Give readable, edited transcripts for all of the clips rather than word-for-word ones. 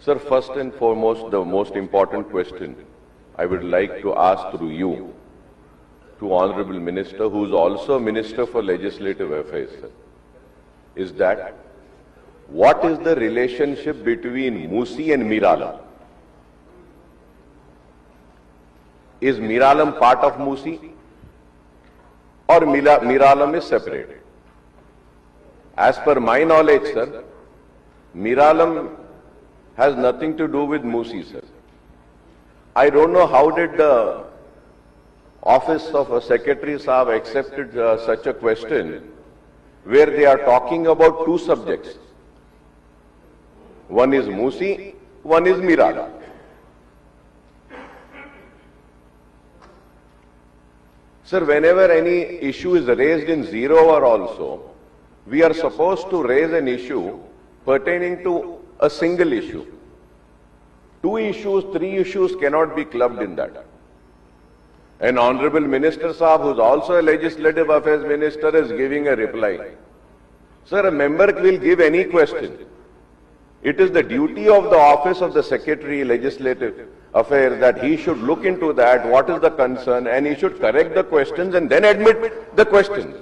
Sir, first and foremost, the most important question I would like to ask through you to Honorable Minister, who is also Minister for Legislative Affairs, sir, is that what is the relationship between Musi and Miralam? Is Miralam part of Musi or Miralam is separate? As per my knowledge, sir, Miralam has nothing to do with Musi, sir. I don't know how did the office of a secretary Saab accepted such a question where they are talking about two subjects. One is Musi, one is Miralam. Sir, whenever any issue is raised in zero hour also, we are supposed to raise an issue pertaining to a single issue. Two issues, three issues cannot be clubbed in that. An Honorable Minister Saab, who is also a Legislative Affairs Minister, is giving a reply. Sir, a member will give any question. It is the duty of the office of the Secretary, Legislative Affairs, that he should look into that, what is the concern, and he should correct the questions and then admit the questions.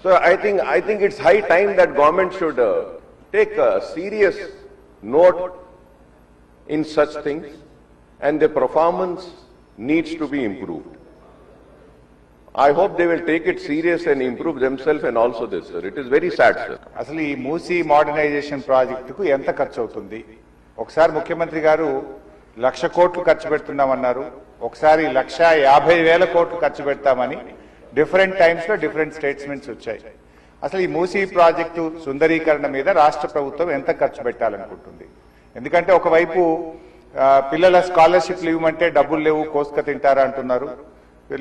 So I think it's high time that government should take a serious note in such things, and the performance needs to be improved. I hope they will take it serious and improve themselves and also this, sir. It is very sad, sir. అసలు ఈ Musi modernisation ప్రాజెక్టుకు ఎంత ఖర్చు అవుతుంది? ఒకసారి ముఖ్యమంత్రి గారు 1,00,000 కోట్లు ఖర్చు పెడుతున్నామన్నారు, ఒకసారి 1,50,000 కోట్లు ఖర్చు పెడతామని డిఫరెంట్ టైమ్స్ లో డిఫరెంట్ స్టేట్మెంట్స్ వచ్చాయి. అసలు ఈ మూసీ ప్రాజెక్టు సుందరీకరణ మీద రాష్ట్ర ప్రభుత్వం ఎంత ఖర్చు పెట్టాలనుకుంటుంది? ఎందుకంటే ఒకవైపు పిల్లల స్కాలర్షిప్లు ఇవ్వమంటే డబ్బులు లేవు, కోసుక తింటారా అంటున్నారు,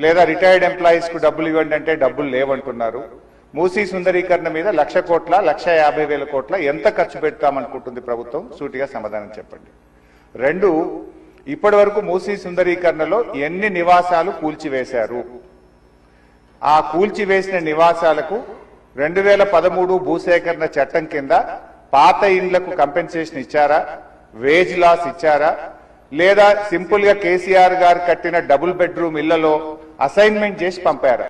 లేదా రిటైర్డ్ ఎంప్లాయీస్ కు డబ్బులు ఇవ్వండి అంటే డబ్బులు లేవంటున్నారు. మూసీ సుందరీకరణ మీద 1,00,000 కోట్ల 1,50,000 కోట్ల ఎంత ఖర్చు పెడతామనుకుంటుంది ప్రభుత్వం? సూటిగా సమాధానం చెప్పండి. రెండు, ఇప్పటి వరకు మూసీ సుందరీకరణలో ఎన్ని నివాసాలు కూల్చివేశారు? ఆ కూల్చివేసిన నివాసాలకు 2013 భూసేకరణ చట్టం కింద పాత ఇండ్లకు కంపెన్సేషన్ ఇచ్చారా? వేజ్ లాస్ ఇచ్చారా? లేదా సింపుల్ గా కేసీఆర్ గారు కట్టిన డబుల్ బెడ్రూమ్ ఇళ్లలో అసైన్మెంట్ చేసి పంపారా?